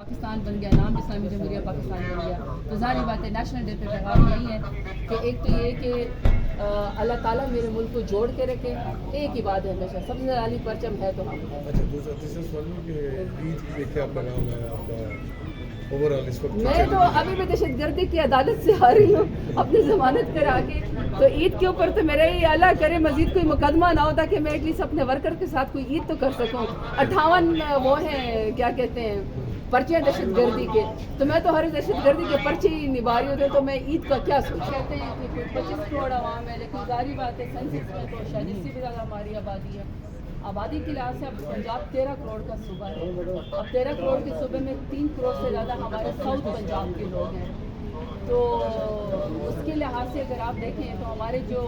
پاکستان بن گیا، نام اسلامی جمہوریہ پاکستان بن گیا، تو ظاہری بات ہے نیشنل ڈے پہ پیغام یہی ہے کہ ایک تو یہ کہ اللہ تعالیٰ میرے ملک کو جوڑ کے رکھے، ایک ہی بات ہے ہمیشہ سب سے عالی پرچم ہے تو ہم ہیں۔ اچھا تیسرا سوال یہ کہ عید کے کیا پیغام ہے آپ کا اوورآل اس وقت؟ میں تو ابھی بھی دہشت گردی کی عدالت سے آ رہی ہوں اپنی ضمانت کرا کے، تو عید کے اوپر تو میرا یہ اللہ کرے مزید کوئی مقدمہ نہ ہوتا کہ میں ایٹ لیسٹ اپنے ورکر کے ساتھ کوئی عید تو کر سکوں۔ 58 وہ ہیں کیا کہتے ہیں پرچے دہشت گردی کے، تو میں تو ہر دہشت گردی کے پرچے ہی نبھا رہی ہوتے، تو میں عید کا کیا سوچ کہتے ہیں کہ 25 کروڑ عوام ہے، لیکن ظاہری بات ہے سینسس میں تو شاید اس سے بھی زیادہ ہماری آبادی ہے۔ آبادی کے لحاظ سے اب پنجاب 13 کروڑ کا صوبہ ہے، اب 13 کروڑ کے صوبے میں 3 کروڑ سے زیادہ ہمارے ساؤتھ پنجاب کے لوگ ہیں، تو اس کے لحاظ سے اگر آپ دیکھیں تو ہمارے جو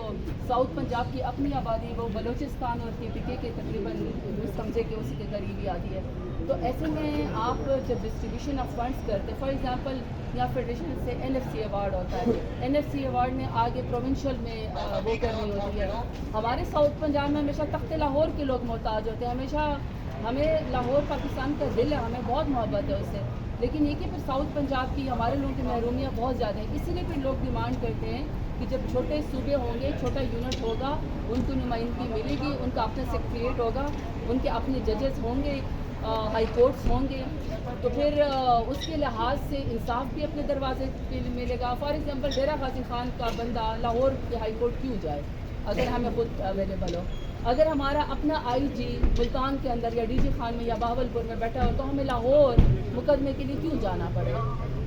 ساؤتھ پنجاب کی اپنی آبادی وہ بلوچستان اور KPK کے تقریباً سمجھے کہ اسی کے قریب ہی آتی ہے، تو ایسے میں آپ جب ڈسٹریبیوشن آف فنڈس کرتے فار ایگزامپل یہاں فیڈریشن سے NFC ایوارڈ ہوتا ہے، NFC ایوارڈ نے آگے پروونشل میں وہ کرنی ہوتی ہے۔ ہمارے ساؤتھ پنجاب میں ہمیشہ تخت لاہور کے لوگ محتاج ہوتے ہیں، ہمیشہ ہمیں لاہور پاکستان کا دل ہے، ہمیں بہت محبت ہے اس سے، لیکن یہ کہ پھر ساؤتھ پنجاب کی ہمارے لوگوں کی محرومیاں بہت زیادہ ہیں، اسی لیے پھر لوگ ڈیمانڈ کرتے ہیں کہ جب چھوٹے صوبے ہوں گے، چھوٹا یونٹ ہوگا، ان کو نمائندگی ملے گی، ان کا اپنا سیکریٹریٹ ہوگا، ان کے اپنے ججز ہوں گے، ہائی کورٹس ہوں گے، تو پھر اس کے لحاظ سے انصاف بھی اپنے دروازے پہ ملے گا۔ فار ایگزامپل ڈیرہ غازی خان کا بندہ لاہور کے ہائی کورٹ کیوں جائے اگر ہمیں خود اویلیبل ہو؟ اگر ہمارا اپنا IG ملتان کے اندر یا DG خان میں یا بہاولپور میں بیٹھا ہو تو ہمیں لاہور مقدمے کے لیے کیوں جانا پڑے؟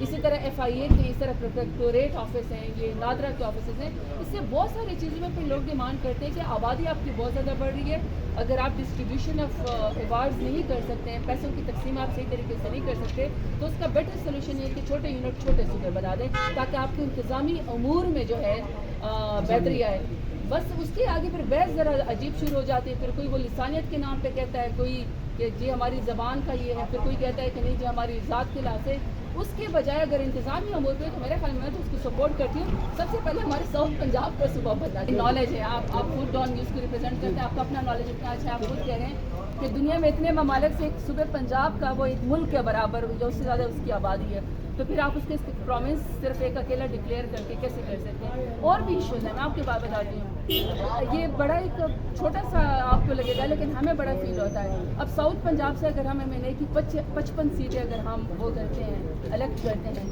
اسی طرح FIA کے اس طرح پروٹیکٹوریٹ آفس ہیں، یہ نادرا کے آفیسز ہیں، اس سے بہت ساری چیزوں میں پھر لوگ ڈیمانڈ کرتے ہیں کہ آبادی آپ کی بہت زیادہ بڑھ رہی ہے، اگر آپ ڈسٹریبیوشن آف ایوارڈز نہیں کر سکتے ہیں، پیسوں کی تقسیم آپ صحیح طریقے سے نہیں کر سکتے، تو اس کا بیٹر سولوشن یہ ہے کہ چھوٹے یونٹ چھوٹے صوبے بنا دیں تاکہ آپ کے انتظامی امور میں جو ہے بہتری آئے۔ بس اس کے آگے پھر بحث ذرا عجیب شروع ہو جاتی ہے، پھر کوئی وہ لسانیت کے نام پہ کہتا ہے، کوئی کہ جی ہماری زبان کا یہ ہے، پھر کوئی کہتا ہے کہ نہیں جی ہماری ذات کے لحاظ سے، اس کے بجائے اگر انتظامی امور پہ تو میرے خیال میں تو اس کو سپورٹ کرتی ہوں۔ سب سے پہلے ہمارے ساؤتھ پنجاب کا صوبہ بننا نالج ہے، آپ فوڈ ڈان نیوز کو ریپرزینٹ کرتے ہیں، آپ کا اپنا نالج اتنا اچھا ہے، آپ خود کہہ رہے ہیں کہ دنیا میں اتنے ممالک سے ایک صوبے پنجاب کا وہ ایک ملک کے برابر جو اس سے زیادہ اس کی آبادی ہے، تو پھر آپ اس کے پرومنس صرف ایک اکیلا ڈکلیئر کر کے کیسے کر سکتے ہیں؟ اور بھی ایشوز ہیں، میں آپ کی بات بتاتی ہوں، یہ بڑا ایک چھوٹا سا آپ کو لگے گا لیکن ہمیں بڑا فیل ہوتا ہے۔ اب ساؤتھ پنجاب سے اگر ہمیں میں نے کہ 55 سیٹیں اگر ہم وہ کرتے ہیں الیکٹ کرتے ہیں،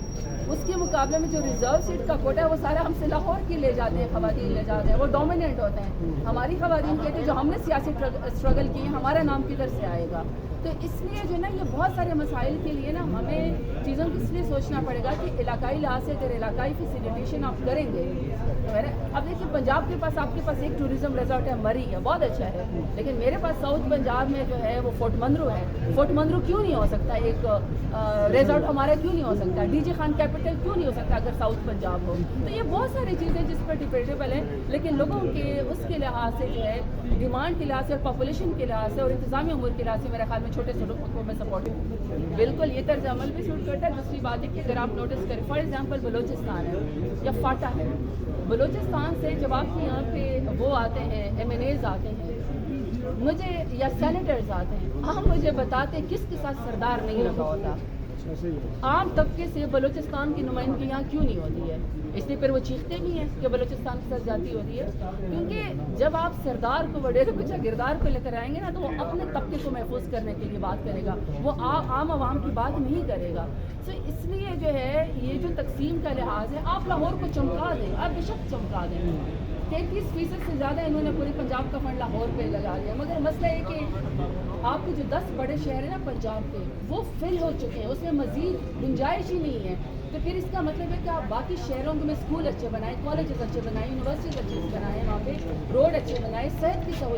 اس کے مقابلے میں جو ریزرو سیٹ کا کوٹا ہے وہ سارا ہم سے لاہور کے لے جاتے ہیں، خواتین لے جاتے ہیں، وہ ڈومیننٹ ہوتے ہیں۔ ہماری خواتین کہتے ہیں جو ہم نے سیاسی اسٹرگل کی ہے ہمارا نام کدھر سے آئے گا؟ تو اس لیے جو ہے نا یہ بہت سارے مسائل کے لیے نا ہمیں چیزوں کو اس لیے سوچنا پڑے گا کہ علاقائی لحاظ سے اگر علاقائی فیسیلیٹیشن آپ کریں گے، اب دیکھیے پنجاب کے پاس آپ کے پاس ایک ٹوریزم ریزورٹ ہے مری ہے، بہت اچھا ہے، لیکن میرے پاس ساؤتھ پنجاب میں جو ہے وہ فورٹ منرو ہے، فورٹ منرو کیوں نہیں ہو سکتا ایک ریزورٹ ہمارا کیوں نہیں ہو سکتا؟ DG خان کیپٹل کیوں نہیں ہو سکتا اگر ساؤتھ پنجاب ہو؟ تو یہ بہت ساری چیزیں جس پر ڈیبیٹیبل ہیں، لیکن لوگوں کے اس کے لحاظ سے جو ہے ڈیمانڈ کے لحاظ سے اور پاپولیشن کے لحاظ سے اور انتظامی امور کے لحاظ سے میرے خیال میں چھوٹے صوبوں کو میں سپورٹ ہوں۔ بالکل یہ طرز عمل بھی سوٹ کرتا ہے۔ دوسری بات ہے کہ اگر آپ نوٹس کریں فار ایگزامپل بلوچستان ہے یا فاٹا ہے، بلوچستان سے جب آپ کے یہاں پہ وہ آتے ہیں MNAs آتے ہیں مجھے یا سینیٹرز آتے ہیں، ہم مجھے بتاتے ہیں کس کے ساتھ سردار نہیں رکھا ہوتا؟ عام طبقے سے بلوچستان کی نمائندگی یہاں کیوں نہیں ہوتی ہے؟ اس لیے پھر وہ چیختے بھی ہیں کہ بلوچستان کے ساتھ زیادتی ہوتی ہے، کیونکہ جب آپ سردار کو وڈیرے کو جاگیردار کو لے کر آئیں گے نا تو وہ اپنے طبقے کو محفوظ کرنے کے لیے بات کرے گا، وہ عام عوام کی بات نہیں کرے گا۔ تو اس لیے جو ہے یہ جو تقسیم کا لحاظ ہے آپ لاہور کو چمکا دیں، آپ بے شک چمکا دیں، 33% سے زیادہ انہوں نے پورے پنجاب کا فنڈ لاہور پہ لگا دیا، مگر مسئلہ یہ کہ آپ کے جو 10 بڑے شہر ہیں نا پنجاب کے وہ فل ہو چکے ہیں، اس میں مزید گنجائش ہی نہیں ہے، تو پھر اس کا مطلب ہے کہ آپ باقی شہروں میں اسکول اچھے بنائیں، کالجز اچھے بنائیں، یونیورسٹیز اچھے بنائیں، وہاں پہ روڈ اچھے بنائیں، صحت کی سہولت